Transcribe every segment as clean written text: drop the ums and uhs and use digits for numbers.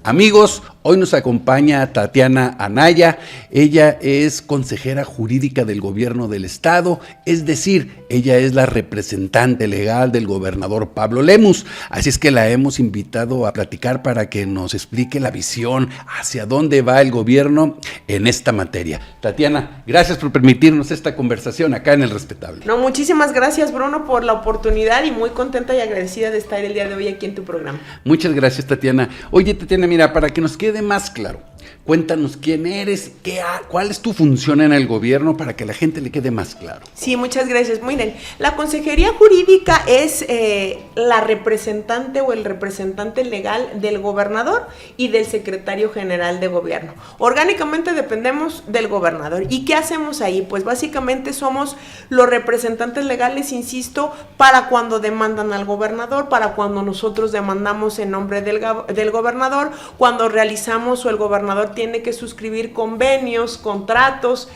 Amigos, hoy nos acompaña Tatiana Anaya. Ella es consejera jurídica del gobierno del estado, es decir, ella es la representante legal del gobernador Pablo Lemus. Así es que la hemos invitado a platicar para que nos explique la visión hacia dónde va el gobierno en esta materia. Tatiana, gracias por permitirnos esta conversación acá en El Respetable. No, muchísimas gracias, Bruno, por la oportunidad y muy contenta y agradecida de estar el día de hoy aquí en tu programa. Muchas gracias, Tatiana. Oye, Tatiana, mira, para que nos quede más claro, cuéntanos quién eres, cuál es tu función en el gobierno para que a la gente le quede más claro. Sí, muchas gracias. Miren, la Consejería Jurídica es la representante o el representante legal del gobernador y del secretario general de gobierno. Orgánicamente dependemos del gobernador. ¿Y qué hacemos ahí? Pues básicamente somos los representantes legales, insisto, para cuando demandan al gobernador, para cuando nosotros demandamos en nombre del gobernador, cuando realizamos o el gobernador tiene que suscribir convenios, contratos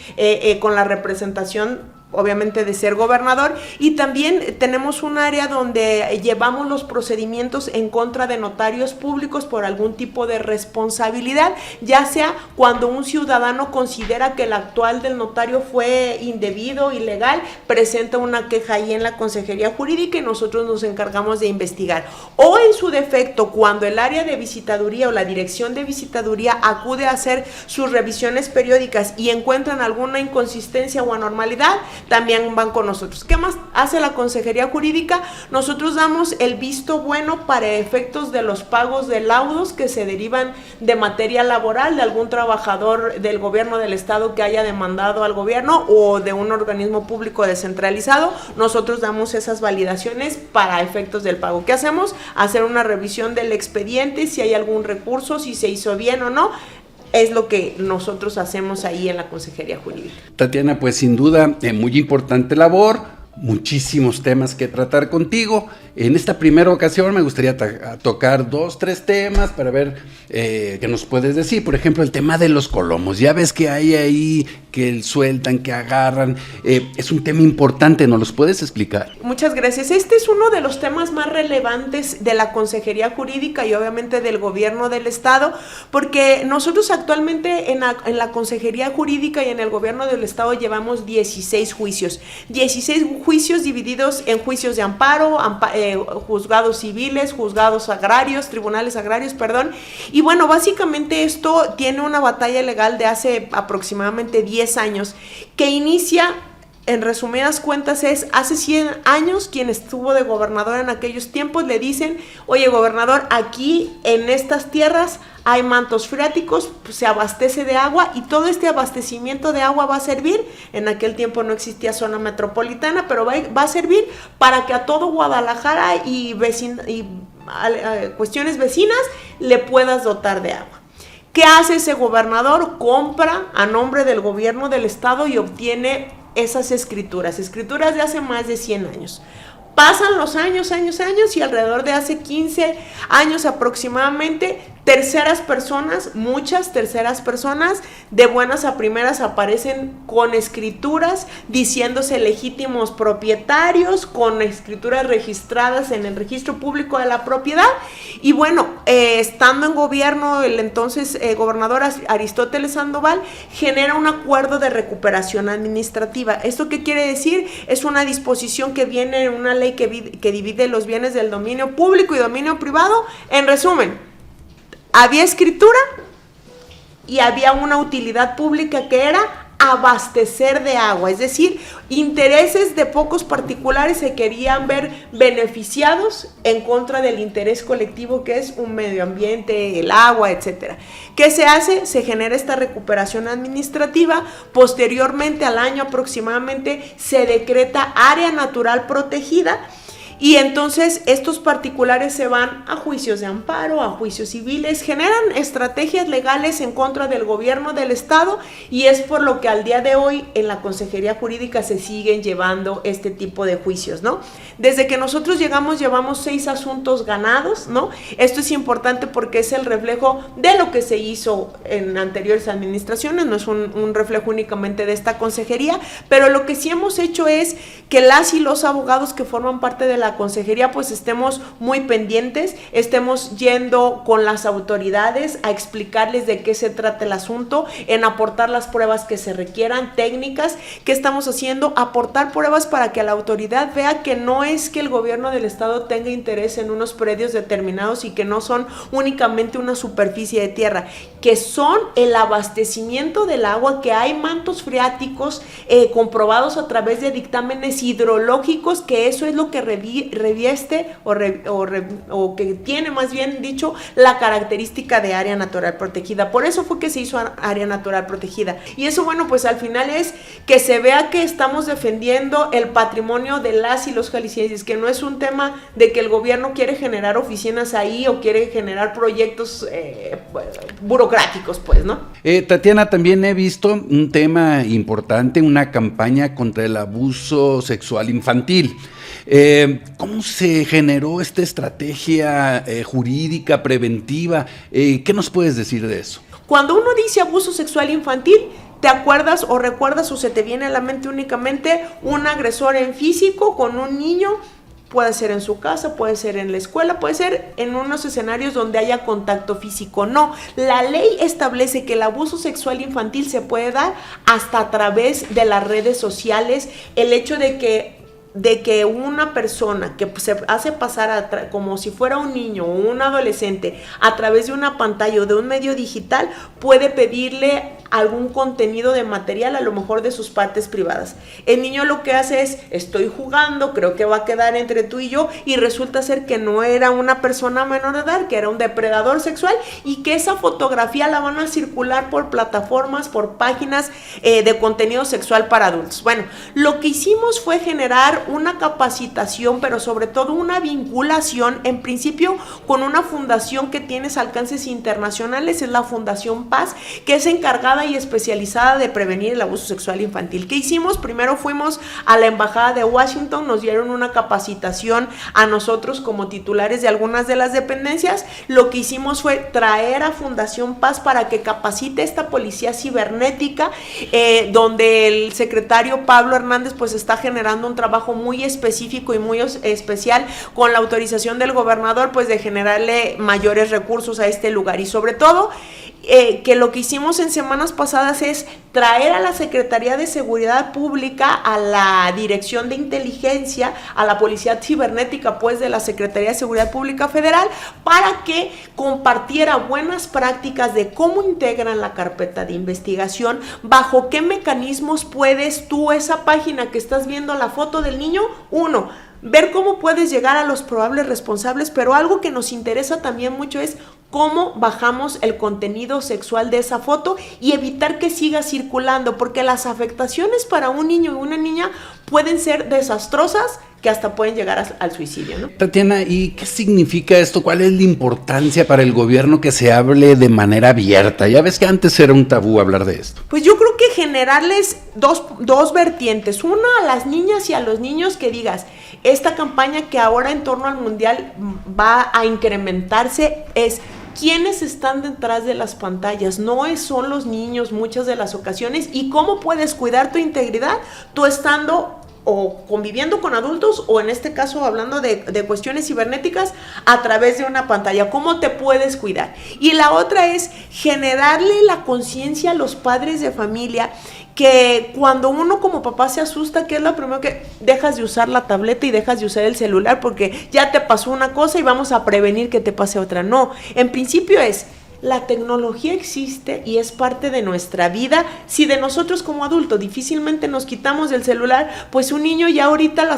con la representación obviamente de ser gobernador, y también tenemos un área donde llevamos los procedimientos en contra de notarios públicos por algún tipo de responsabilidad, ya sea cuando un ciudadano considera que el actual del notario fue indebido, ilegal, presenta una queja ahí en la Consejería Jurídica y nosotros nos encargamos de investigar. O en su defecto, cuando el área de visitaduría o la dirección de visitaduría acude a hacer sus revisiones periódicas y encuentran alguna inconsistencia o anormalidad, también van con nosotros. ¿Qué más hace la Consejería Jurídica? Nosotros damos el visto bueno para efectos de los pagos de laudos que se derivan de materia laboral de algún trabajador del gobierno del estado que haya demandado al gobierno o de un organismo público descentralizado. Nosotros damos esas validaciones para efectos del pago. ¿Qué hacemos? Hacer una revisión del expediente, si hay algún recurso, si se hizo bien o no. Es lo que nosotros hacemos ahí en la Consejería Jurídica. Tatiana, pues sin duda, muy importante labor, muchísimos temas que tratar contigo. En esta primera ocasión me gustaría tocar 2, 3 temas para ver qué nos puedes decir. Por ejemplo, el tema de los colomos. Ya ves que hay ahí que sueltan, que agarran. Es un tema importante, ¿nos los puedes explicar? Muchas gracias. Este es uno de los temas más relevantes de la Consejería Jurídica y obviamente del gobierno del estado, porque nosotros actualmente en la Consejería Jurídica y en el gobierno del estado llevamos 16 juicios. 16 juicios divididos en juicios de amparo, juzgados civiles, juzgados agrarios, tribunales agrarios, perdón. Y bueno, básicamente esto tiene una batalla legal de hace aproximadamente 10 años que inicia, en resumidas cuentas, hace 100 años quien estuvo de gobernador en aquellos tiempos le dicen: oye, gobernador, aquí en estas tierras hay mantos freáticos, pues se abastece de agua y todo este abastecimiento de agua va a servir, en aquel tiempo no existía zona metropolitana, pero va a servir para que a todo Guadalajara y cuestiones vecinas le puedas dotar de agua. ¿Qué hace ese gobernador? Compra a nombre del gobierno del estado y obtiene esas escrituras de hace más de 100 años. Pasan los años y alrededor de hace 15 años aproximadamente, terceras personas, muchas terceras personas, de buenas a primeras aparecen con escrituras diciéndose legítimos propietarios, con escrituras registradas en el registro público de la propiedad. Y bueno, estando en gobierno, el entonces gobernador Aristóteles Sandoval genera un acuerdo de recuperación administrativa. ¿Esto qué quiere decir? Es una disposición que viene en una ley que divide los bienes del dominio público y dominio privado. En resumen, había escritura y había una utilidad pública que era abastecer de agua, es decir, intereses de pocos particulares se querían ver beneficiados en contra del interés colectivo que es un medio ambiente, el agua, etcétera. ¿Qué se hace? Se genera esta recuperación administrativa. Posteriormente, al año aproximadamente, se decreta área natural protegida. Y entonces estos particulares se van a juicios de amparo, a juicios civiles, generan estrategias legales en contra del gobierno del estado, y es por lo que al día de hoy en la Consejería Jurídica se siguen llevando este tipo de juicios, ¿no? Desde que nosotros llegamos llevamos 6 asuntos ganados, ¿no? Esto es importante porque es el reflejo de lo que se hizo en anteriores administraciones, no es un reflejo únicamente de esta consejería, pero lo que sí hemos hecho es que las y los abogados que forman parte de la la consejería pues estemos muy pendientes, estemos yendo con las autoridades a explicarles de qué se trata el asunto, en aportar las pruebas que se requieran, técnicas. ¿Qué estamos haciendo? Aportar pruebas para que la autoridad vea que no es que el gobierno del estado tenga interés en unos predios determinados y que no son únicamente una superficie de tierra, que son el abastecimiento del agua, que hay mantos freáticos comprobados a través de dictámenes hidrológicos, que eso es lo que revieste o que tiene, más bien dicho, la característica de área natural protegida. Por eso fue que se hizo área natural protegida. Y eso, bueno, pues al final es que se vea que estamos defendiendo el patrimonio de las y los jaliscienses, que no es un tema de que el gobierno quiere generar oficinas ahí o quiere generar proyectos burocráticos, pues, ¿no? Tatiana, también he visto un tema importante, una campaña contra el abuso sexual infantil. ¿Cómo se generó esta estrategia jurídica preventiva? ¿Qué nos puedes decir de eso? Cuando uno dice abuso sexual infantil, ¿te acuerdas o recuerdas o se te viene a la mente únicamente un agresor en físico con un niño? Puede ser en su casa, puede ser en la escuela, puede ser en unos escenarios donde haya contacto físico. No, la ley establece que el abuso sexual infantil se puede dar hasta a través de las redes sociales. El hecho de que una persona que se hace pasar como si fuera un niño o un adolescente a través de una pantalla o de un medio digital puede pedirle algún contenido de material, a lo mejor de sus partes privadas. El niño lo que hace es, estoy jugando, creo que va a quedar entre tú y yo, y resulta ser que no era una persona menor de edad, que era un depredador sexual, y que esa fotografía la van a circular por plataformas, por páginas de contenido sexual para adultos. Bueno, lo que hicimos fue generar una capacitación, pero sobre todo una vinculación, en principio con una fundación que tiene alcances internacionales, es la Fundación Paz, que es encargada y especializada de prevenir el abuso sexual infantil. ¿Qué hicimos? Primero fuimos a la Embajada de Washington, nos dieron una capacitación a nosotros como titulares de algunas de las dependencias. Lo que hicimos fue traer a Fundación Paz para que capacite esta policía cibernética, donde el secretario Pablo Hernández pues está generando un trabajo muy específico y muy especial con la autorización del gobernador pues de generarle mayores recursos a este lugar, y sobre todo que lo que hicimos en semanas pasadas es traer a la Secretaría de Seguridad Pública, a la Dirección de Inteligencia, a la Policía Cibernética pues de la Secretaría de Seguridad Pública Federal, para que compartiera buenas prácticas de cómo integran la carpeta de investigación, bajo qué mecanismos puedes tú, esa página que estás viendo la foto del niño, ver cómo puedes llegar a los probables responsables, pero algo que nos interesa también mucho es cómo bajamos el contenido sexual de esa foto y evitar que siga circulando, porque las afectaciones para un niño y una niña pueden ser desastrosas, que hasta pueden llegar al suicidio, ¿no? Tatiana, ¿y qué significa esto? ¿Cuál es la importancia para el gobierno que se hable de manera abierta? Ya ves que antes era un tabú hablar de esto. Pues yo creo que generarles dos vertientes. Una, a las niñas y a los niños, que digas, esta campaña que ahora en torno al mundial va a incrementarse es: ¿quiénes están detrás de las pantallas? No son los niños muchas de las ocasiones. ¿Y cómo puedes cuidar tu integridad tú estando o conviviendo con adultos, o en este caso hablando de cuestiones cibernéticas, a través de una pantalla? ¿Cómo te puedes cuidar? Y la otra es generarle la conciencia a los padres de familia, que cuando uno como papá se asusta, ¿qué es lo primero? Que dejas de usar la tableta y dejas de usar el celular porque ya te pasó una cosa y vamos a prevenir que te pase otra. No, en principio es: la tecnología existe y es parte de nuestra vida. Si de nosotros como adultos difícilmente nos quitamos del celular, pues un niño ya ahorita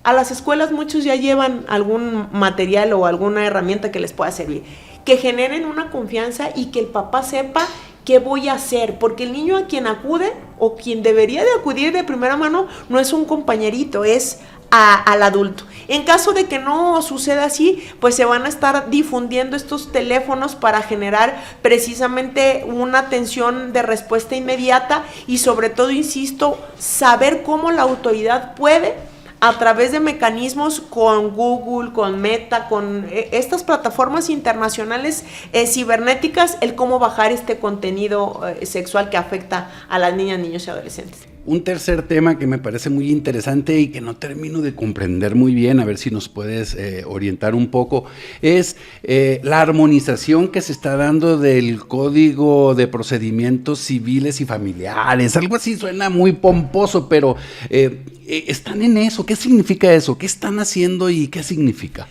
a las escuelas muchos ya llevan algún material o alguna herramienta que les pueda servir. Que generen una confianza y que el papá sepa qué voy a hacer, porque el niño a quien acude o quien debería de acudir de primera mano no es un compañerito, es al adulto. En caso de que no suceda así, pues se van a estar difundiendo estos teléfonos para generar precisamente una atención de respuesta inmediata, y sobre todo, insisto, saber cómo la autoridad puede, a través de mecanismos con Google, con Meta, con estas plataformas internacionales cibernéticas, el cómo bajar este contenido sexual que afecta a las niñas, niños y adolescentes. Un tercer tema que me parece muy interesante y que no termino de comprender muy bien, a ver si nos puedes orientar un poco, es la armonización que se está dando del Código de Procedimientos Civiles y Familiares. Algo así suena muy pomposo, pero están en eso. ¿Qué significa eso? ¿Qué están haciendo y qué significa?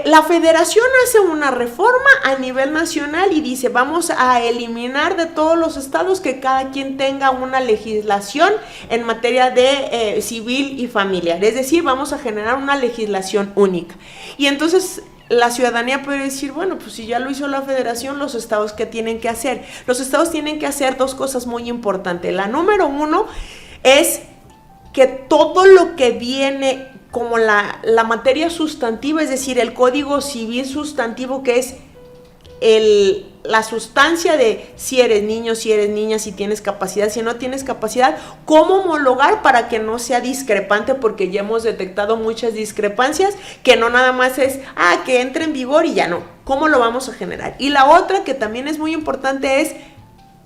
La federación hace una reforma a nivel nacional y dice, vamos a eliminar de todos los estados que cada quien tenga una legislación en materia de civil y familiar. Es decir, vamos a generar una legislación única. Y entonces la ciudadanía puede decir, bueno, pues si ya lo hizo la federación, los estados, ¿qué tienen que hacer? Los estados tienen que hacer dos cosas muy importantes. La número uno es que todo lo que viene como la materia sustantiva, es decir, el Código Civil sustantivo, que es la sustancia de si eres niño, si eres niña, si tienes capacidad, si no tienes capacidad, cómo homologar para que no sea discrepante, porque ya hemos detectado muchas discrepancias, que no nada más es, que entre en vigor y ya no, ¿cómo lo vamos a generar? Y la otra que también es muy importante es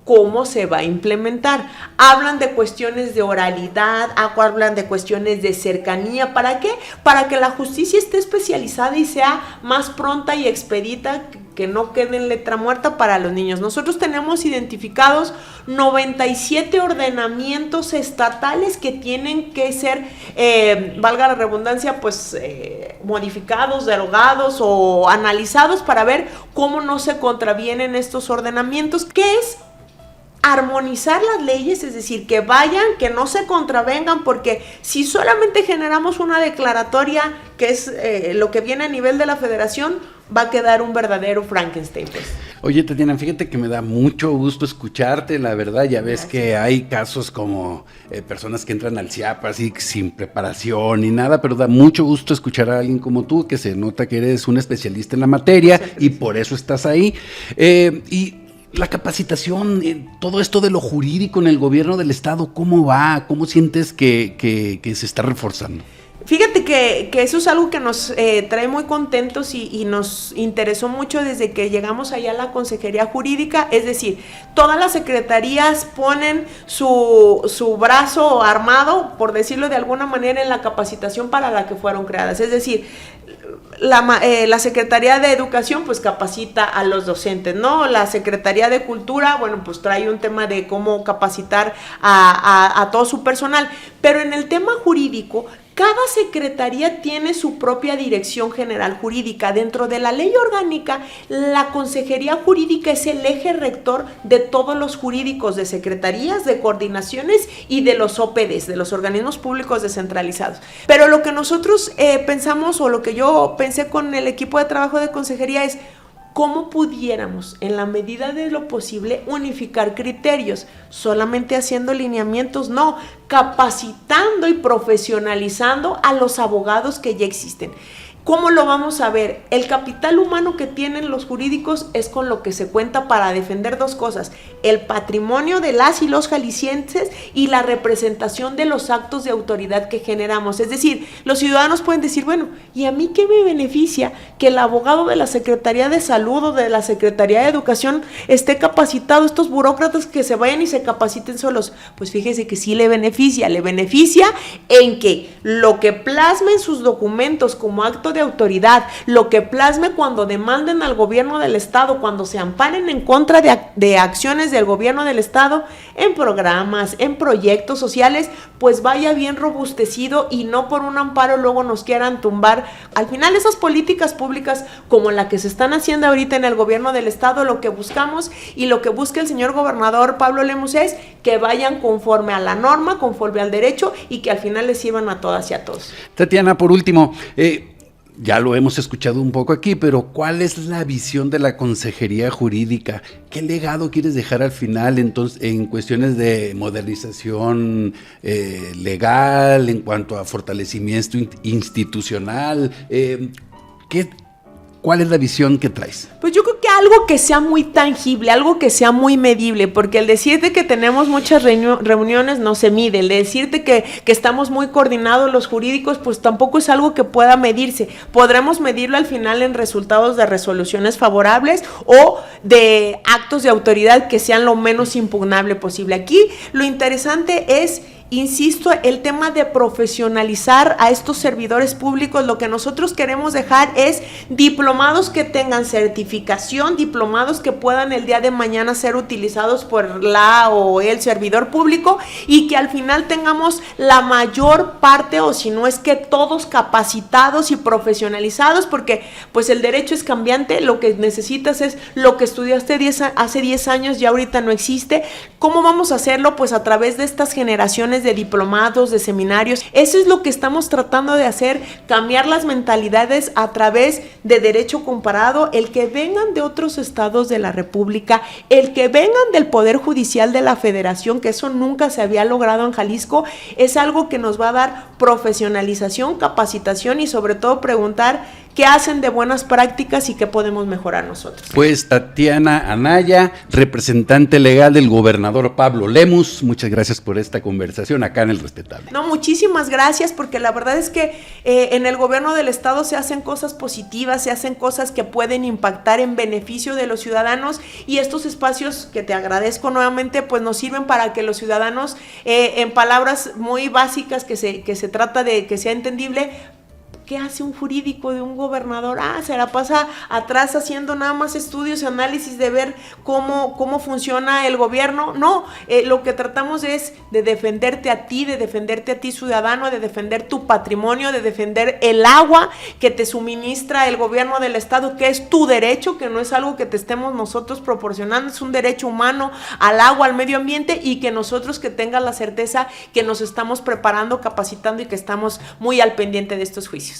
cómo se va a implementar. Hablan de cuestiones de oralidad, hablan de cuestiones de cercanía. ¿Para qué? Para que la justicia esté especializada y sea más pronta y expedita, que no quede en letra muerta para los niños. Nosotros tenemos identificados 97 ordenamientos estatales que tienen que ser, valga la redundancia, pues modificados, derogados o analizados para ver cómo no se contravienen estos ordenamientos. ¿Qué es? Armonizar las leyes, es decir, que vayan, que no se contravengan, porque si solamente generamos una declaratoria, que es lo que viene a nivel de la federación, va a quedar un verdadero Frankenstein, pues. Oye, Tatiana, fíjate que me da mucho gusto escucharte, la verdad. Ya ves que hay casos como personas que entran al CIAP así sin preparación ni nada, pero da mucho gusto escuchar a alguien como tú, que se nota que eres un especialista en la materia y por eso estás ahí. Y la capacitación, todo esto de lo jurídico en el gobierno del estado, ¿cómo va? ¿Cómo sientes que se está reforzando? Fíjate que eso es algo que nos trae muy contentos y nos interesó mucho desde que llegamos allá a la Consejería Jurídica. Es decir, todas las secretarías ponen su brazo armado, por decirlo de alguna manera, en la capacitación para la que fueron creadas. Es decir, la Secretaría de Educación pues capacita a los docentes, ¿no? La Secretaría de Cultura, bueno, pues trae un tema de cómo capacitar a todo su personal, pero en el tema jurídico, cada secretaría tiene su propia dirección general jurídica. Dentro de la ley orgánica, la Consejería Jurídica es el eje rector de todos los jurídicos, de secretarías, de coordinaciones y de los OPDs, de los organismos públicos descentralizados. Pero lo que nosotros pensamos, o lo que yo pensé con el equipo de trabajo de consejería es cómo pudiéramos, en la medida de lo posible, unificar criterios, solamente haciendo lineamientos, no, capacitando y profesionalizando a los abogados que ya existen. ¿Cómo lo vamos a ver? El capital humano que tienen los jurídicos es con lo que se cuenta para defender dos cosas: el patrimonio de las y los jaliscienses y la representación de los actos de autoridad que generamos. Es decir, los ciudadanos pueden decir, bueno, ¿y a mí qué me beneficia que el abogado de la Secretaría de Salud o de la Secretaría de Educación esté capacitado? Estos burócratas que se vayan y se capaciten solos. Pues fíjese que sí le beneficia en que lo que plasme en sus documentos como acto de autoridad, lo que plasme cuando demanden al gobierno del estado, cuando se amparen en contra de acciones del gobierno del estado, en programas, en proyectos sociales, pues vaya bien robustecido y no por un amparo luego nos quieran tumbar. Al final, esas políticas públicas como la que se están haciendo ahorita en el gobierno del estado, lo que buscamos y lo que busca el señor gobernador Pablo Lemus es que vayan conforme a la norma, conforme al derecho y que al final les sirvan a todas y a todos. Tatiana, por último, ya lo hemos escuchado un poco aquí, pero ¿cuál es la visión de la Consejería Jurídica? ¿Qué legado quieres dejar al final entonces en cuestiones de modernización legal, en cuanto a fortalecimiento institucional? ¿Cuál es la visión que traes? Pues yo creo que algo que sea muy tangible, algo que sea muy medible, porque el decirte que tenemos muchas reuniones no se mide, el decirte que estamos muy coordinados los jurídicos, pues tampoco es algo que pueda medirse. Podremos medirlo al final en resultados de resoluciones favorables o de actos de autoridad que sean lo menos impugnable posible. Aquí lo interesante es insisto, el tema de profesionalizar a estos servidores públicos, lo que nosotros queremos dejar es diplomados que tengan certificación, diplomados que puedan el día de mañana ser utilizados por la o el servidor público, y que al final tengamos la mayor parte, o si no es que todos capacitados y profesionalizados, porque pues el derecho es cambiante, lo que necesitas es lo que estudiaste hace 10 años, ya ahorita no existe. ¿Cómo vamos a hacerlo? Pues a través de estas generaciones de diplomados, de seminarios. Eso es lo que estamos tratando de hacer, cambiar las mentalidades a través de derecho comparado, el que vengan de otros estados de la República, el que vengan del Poder Judicial de la Federación, que eso nunca se había logrado en Jalisco, es algo que nos va a dar profesionalización, capacitación y sobre todo preguntar qué hacen de buenas prácticas y qué podemos mejorar nosotros. Pues Tatiana Anaya, representante legal del gobernador Pablo Lemus, muchas gracias por esta conversación acá en El Respetable. No, muchísimas gracias, porque la verdad es que en el gobierno del estado se hacen cosas positivas, se hacen cosas que pueden impactar en beneficio de los ciudadanos, y estos espacios que te agradezco nuevamente pues nos sirven para que los ciudadanos en palabras muy básicas que se trata de que sea entendible. ¿Qué hace un jurídico de un gobernador? Se la pasa atrás haciendo nada más estudios y análisis de ver cómo funciona el gobierno. No, lo que tratamos es de defenderte a ti ciudadano, de defender tu patrimonio, de defender el agua que te suministra el gobierno del estado, que es tu derecho, que no es algo que te estemos nosotros proporcionando, es un derecho humano al agua, al medio ambiente, y que nosotros que tengas la certeza que nos estamos preparando, capacitando y que estamos muy al pendiente de estos juicios.